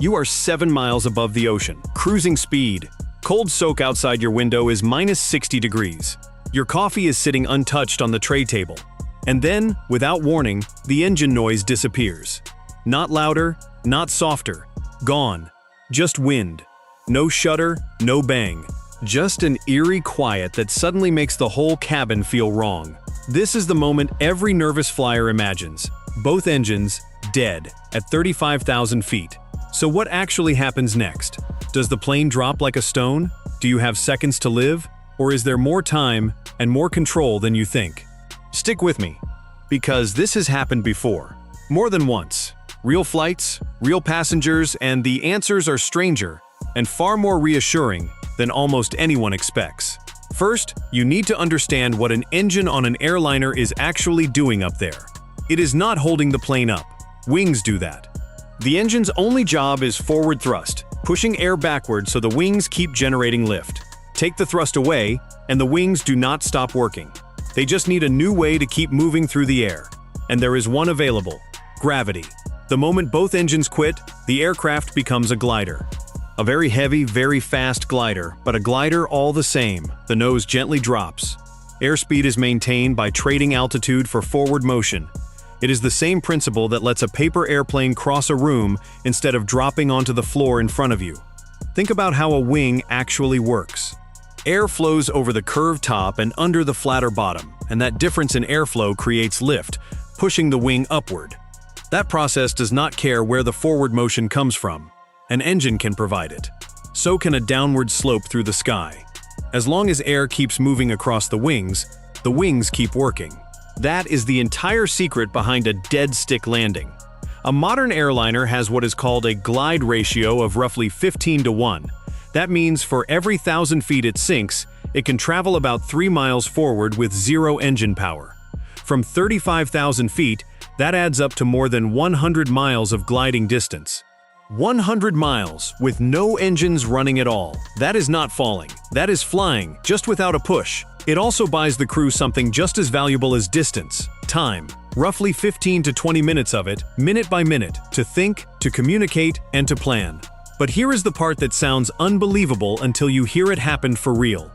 You are 7 miles above the ocean, cruising speed. Cold soak outside your window is -60 degrees. Your coffee is sitting untouched on the tray table. And then, without warning, the engine noise disappears. Not louder, not softer. Gone. Just wind. No shudder, no bang. Just an eerie quiet that suddenly makes the whole cabin feel wrong. This is the moment every nervous flyer imagines. Both engines, dead, at 35,000 feet. So what actually happens next? Does the plane drop like a stone? Do you have seconds to live? Or is there more time and more control than you think? Stick with me, because this has happened before. More than once. Real flights, real passengers, and the answers are stranger and far more reassuring than almost anyone expects. First, you need to understand what an engine on an airliner is actually doing up there. It is not holding the plane up. Wings do that. The engine's only job is forward thrust, pushing air backward so the wings keep generating lift. Take the thrust away, and the wings do not stop working. They just need a new way to keep moving through the air. And there is one available: gravity. The moment both engines quit, the aircraft becomes a glider. A very heavy, very fast glider, but a glider all the same. The nose gently drops. Airspeed is maintained by trading altitude for forward motion. It is the same principle that lets a paper airplane cross a room instead of dropping onto the floor in front of you. Think about how a wing actually works. Air flows over the curved top and under the flatter bottom, and that difference in airflow creates lift, pushing the wing upward. That process does not care where the forward motion comes from. An engine can provide it. So can a downward slope through the sky. As long as air keeps moving across the wings keep working. That is the entire secret behind a dead stick landing. A modern airliner has what is called a glide ratio of roughly 15:1. That means for every 1,000 feet it sinks, it can travel about 3 miles forward with 0 engine power. From 35,000 feet, that adds up to more than 100 miles of gliding distance. 100 miles with no engines running at all. That is not falling. That is flying, just without a push. It also buys the crew something just as valuable as distance: time. Roughly 15 to 20 minutes of it, minute by minute, to think, to communicate, and to plan. But here is the part that sounds unbelievable until you hear it happen for real.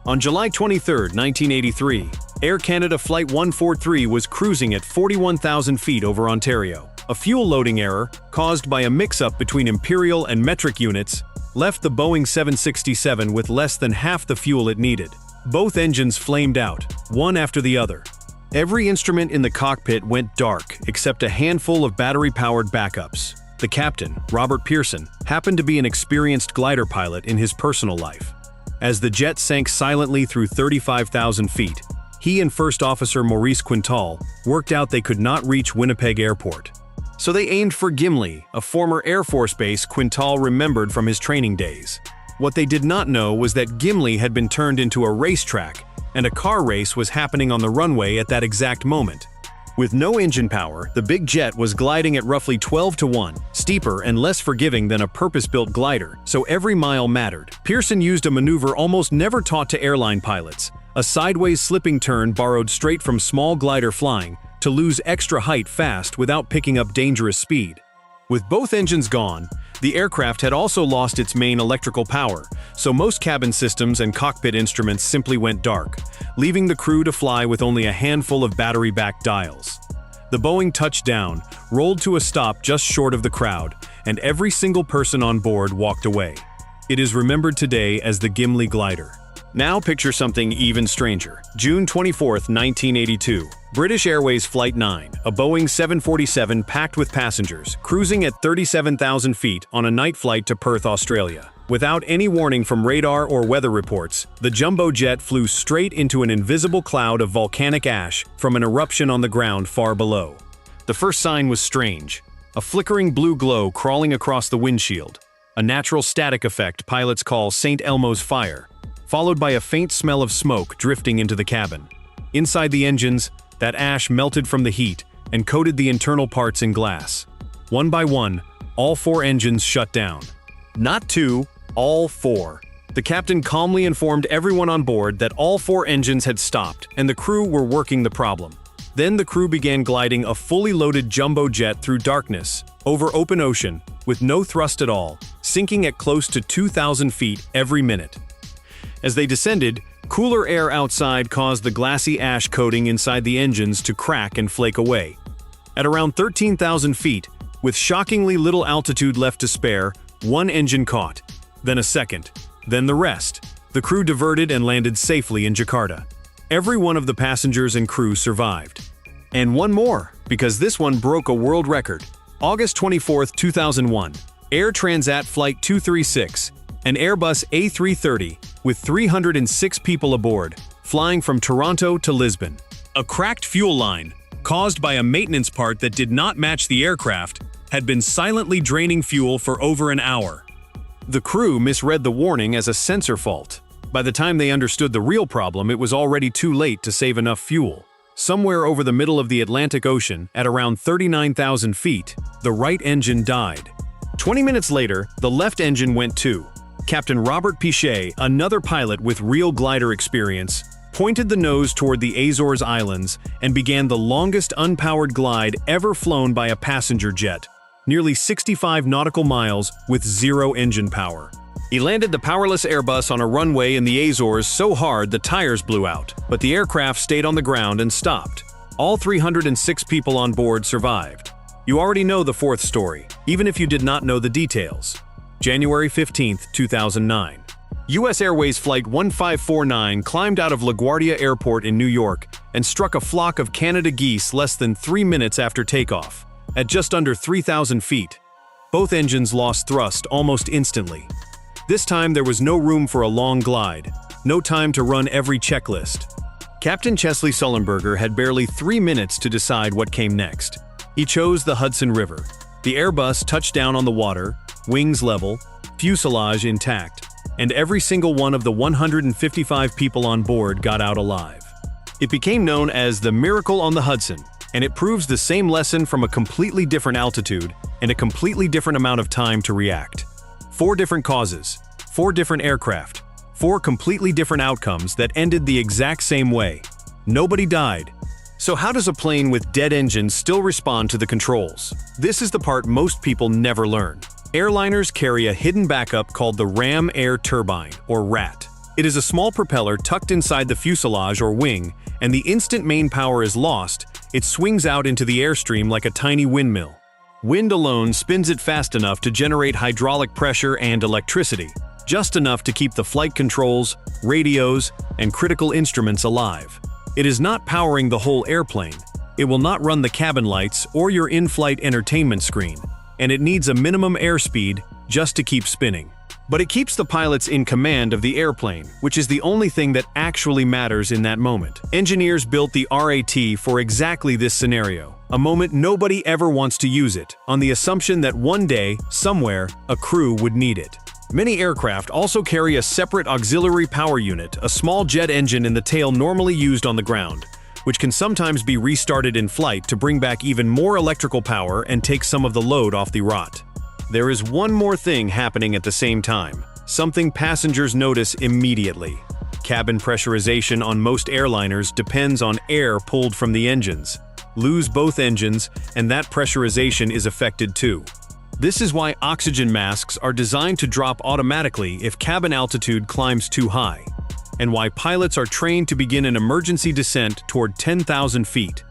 On July 23, 1983, Air Canada Flight 143 was cruising at 41,000 feet over Ontario. A fuel loading error, caused by a mix-up between imperial and metric units, left the Boeing 767 with less than half the fuel it needed. Both engines flamed out, one after the other. Every instrument in the cockpit went dark except a handful of battery-powered backups. The captain, Robert Pearson, happened to be an experienced glider pilot in his personal life. As the jet sank silently through 35,000 feet, he and First Officer Maurice Quintal worked out they could not reach Winnipeg Airport. So they aimed for Gimli, a former Air Force base Quintal remembered from his training days. What they did not know was that Gimli had been turned into a racetrack, and a car race was happening on the runway at that exact moment. With no engine power, the big jet was gliding at roughly 12:1, steeper and less forgiving than a purpose-built glider, so every mile mattered. Pearson used a maneuver almost never taught to airline pilots, a sideways slipping turn borrowed straight from small glider flying, to lose extra height fast without picking up dangerous speed. With both engines gone, the aircraft had also lost its main electrical power, so most cabin systems and cockpit instruments simply went dark, leaving the crew to fly with only a handful of battery-backed dials. The Boeing touched down, rolled to a stop just short of the crowd, and every single person on board walked away. It is remembered today as the Gimli Glider. Now picture something even stranger. June 24, 1982. British Airways Flight 9, a Boeing 747 packed with passengers, cruising at 37,000 feet on a night flight to Perth, Australia. Without any warning from radar or weather reports, the jumbo jet flew straight into an invisible cloud of volcanic ash from an eruption on the ground far below. The first sign was strange: a flickering blue glow crawling across the windshield, a natural static effect pilots call St. Elmo's fire, followed by a faint smell of smoke drifting into the cabin. Inside the engines, that ash melted from the heat and coated the internal parts in glass. One by one, all 4 engines shut down. Not 2, all 4. The captain calmly informed everyone on board that all 4 engines had stopped and the crew were working the problem. Then the crew began gliding a fully loaded jumbo jet through darkness, over open ocean, with no thrust at all, sinking at close to 2,000 feet every minute. As they descended, cooler air outside caused the glassy ash coating inside the engines to crack and flake away. At around 13,000 feet, with shockingly little altitude left to spare, one engine caught, then a second, then the rest. The crew diverted and landed safely in Jakarta. Every one of the passengers and crew survived. And one more, because this one broke a world record. August 24, 2001, Air Transat Flight 236, an Airbus A330, with 306 people aboard, flying from Toronto to Lisbon. A cracked fuel line, caused by a maintenance part that did not match the aircraft, had been silently draining fuel for over an hour. The crew misread the warning as a sensor fault. By the time they understood the real problem, it was already too late to save enough fuel. Somewhere over the middle of the Atlantic Ocean, at around 39,000 feet, the right engine died. 20 minutes later, the left engine went too. Captain Robert Pichet, another pilot with real glider experience, pointed the nose toward the Azores Islands and began the longest unpowered glide ever flown by a passenger jet, nearly 65 nautical miles with zero engine power. He landed the powerless Airbus on a runway in the Azores so hard the tires blew out, but the aircraft stayed on the ground and stopped. All 306 people on board survived. You already know the fourth story, even if you did not know the details. January 15, 2009. U.S. Airways Flight 1549 climbed out of LaGuardia Airport in New York and struck a flock of Canada geese less than 3 minutes after takeoff, at just under 3,000 feet. Both engines lost thrust almost instantly. This time there was no room for a long glide, no time to run every checklist. Captain Chesley Sullenberger had barely 3 minutes to decide what came next. He chose the Hudson River. The Airbus touched down on the water, wings level, fuselage intact, and every single one of the 155 people on board got out alive. It became known as the Miracle on the Hudson, and it proves the same lesson from a completely different altitude and a completely different amount of time to react. 4 different causes, 4 different aircraft, 4 completely different outcomes that ended the exact same way. Nobody died. So how does a plane with dead engines still respond to the controls? This is the part most people never learn. Airliners carry a hidden backup called the Ram Air Turbine, or RAT. It is a small propeller tucked inside the fuselage or wing, and the instant main power is lost, it swings out into the airstream like a tiny windmill. Wind alone spins it fast enough to generate hydraulic pressure and electricity, just enough to keep the flight controls, radios, and critical instruments alive. It is not powering the whole airplane. It will not run the cabin lights or your in-flight entertainment screen, and it needs a minimum airspeed just to keep spinning. But it keeps the pilots in command of the airplane, which is the only thing that actually matters in that moment. Engineers built the RAT for exactly this scenario, a moment nobody ever wants to use it, on the assumption that one day, somewhere, a crew would need it. Many aircraft also carry a separate auxiliary power unit, a small jet engine in the tail normally used on the ground, which can sometimes be restarted in flight to bring back even more electrical power and take some of the load off the RAT. There is one more thing happening at the same time, something passengers notice immediately. Cabin pressurization on most airliners depends on air pulled from the engines. Lose both engines, and that pressurization is affected too. This is why oxygen masks are designed to drop automatically if cabin altitude climbs too high, and why pilots are trained to begin an emergency descent toward 10,000 feet,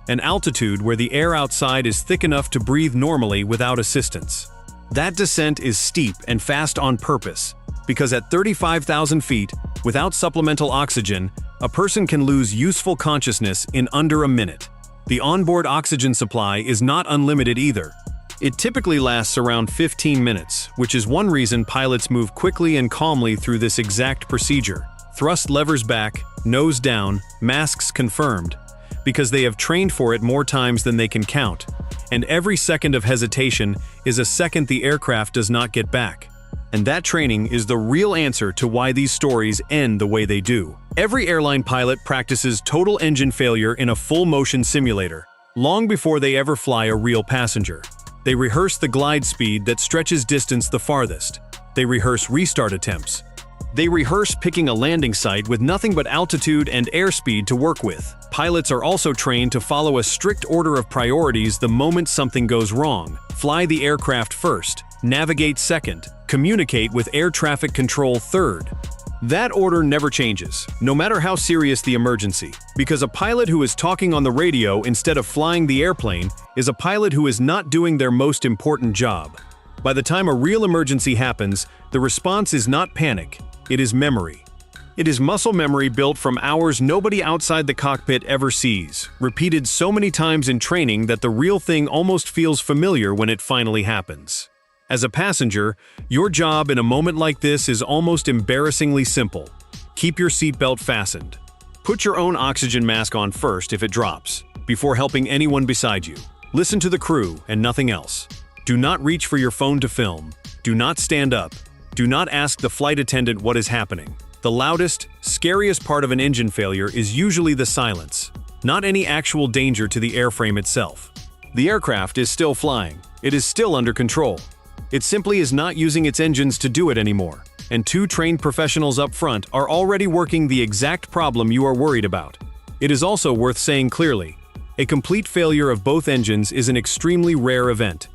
an altitude where the air outside is thick enough to breathe normally without assistance. That descent is steep and fast on purpose, because at 35,000 feet, without supplemental oxygen, a person can lose useful consciousness in under a minute. The onboard oxygen supply is not unlimited either. It typically lasts around 15 minutes, which is one reason pilots move quickly and calmly through this exact procedure. Thrust levers back, nose down, masks confirmed, because they have trained for it more times than they can count, and every second of hesitation is a second the aircraft does not get back. And that training is the real answer to why these stories end the way they do. Every airline pilot practices total engine failure in a full-motion simulator, long before they ever fly a real passenger. They rehearse the glide speed that stretches distance the farthest. They rehearse restart attempts. They rehearse picking a landing site with nothing but altitude and airspeed to work with. Pilots are also trained to follow a strict order of priorities the moment something goes wrong. Fly the aircraft first, navigate second, communicate with air traffic control third. That order never changes, no matter how serious the emergency, because a pilot who is talking on the radio instead of flying the airplane is a pilot who is not doing their most important job. By the time a real emergency happens, the response is not panic, it is memory. It is muscle memory built from hours nobody outside the cockpit ever sees, repeated so many times in training that the real thing almost feels familiar when it finally happens. As a passenger, your job in a moment like this is almost embarrassingly simple. Keep your seatbelt fastened. Put your own oxygen mask on first if it drops, before helping anyone beside you. Listen to the crew and nothing else. Do not reach for your phone to film. Do not stand up. Do not ask the flight attendant what is happening. The loudest, scariest part of an engine failure is usually the silence, not any actual danger to the airframe itself. The aircraft is still flying. It is still under control. It simply is not using its engines to do it anymore, and two trained professionals up front are already working the exact problem you are worried about. It is also worth saying clearly, a complete failure of both engines is an extremely rare event.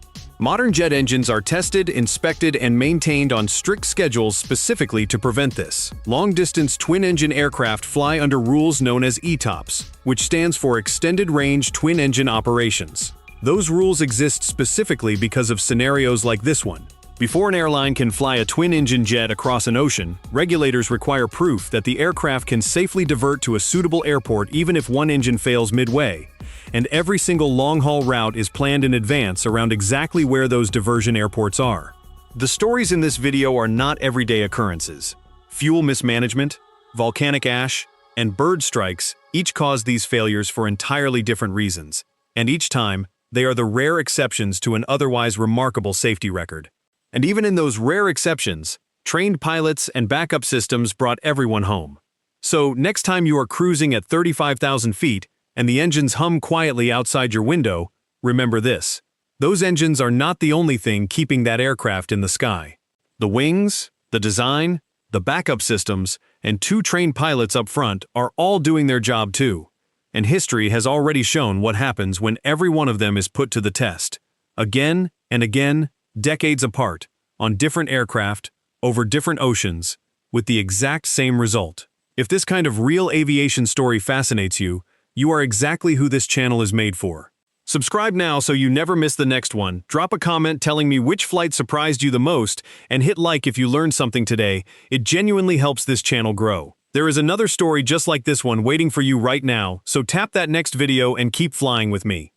Modern jet engines are tested, inspected, and maintained on strict schedules specifically to prevent this. Long-distance twin-engine aircraft fly under rules known as ETOPS, which stands for Extended Range Twin-Engine Operations. Those rules exist specifically because of scenarios like this one. Before an airline can fly a twin-engine jet across an ocean, regulators require proof that the aircraft can safely divert to a suitable airport even if one engine fails midway, and every single long-haul route is planned in advance around exactly where those diversion airports are. The stories in this video are not everyday occurrences. Fuel mismanagement, volcanic ash, and bird strikes each cause these failures for entirely different reasons, and each time, they are the rare exceptions to an otherwise remarkable safety record. And even in those rare exceptions, trained pilots and backup systems brought everyone home. So next time you are cruising at 35,000 feet and the engines hum quietly outside your window, remember this. Those engines are not the only thing keeping that aircraft in the sky. The wings, the design, the backup systems, and two trained pilots up front are all doing their job too. And history has already shown what happens when every one of them is put to the test. Again and again, decades apart, on different aircraft, over different oceans, with the exact same result. If this kind of real aviation story fascinates you, you are exactly who this channel is made for. Subscribe now so you never miss the next one, drop a comment telling me which flight surprised you the most, and hit like if you learned something today. It genuinely helps this channel grow. There is another story just like this one waiting for you right now, so tap that next video and keep flying with me.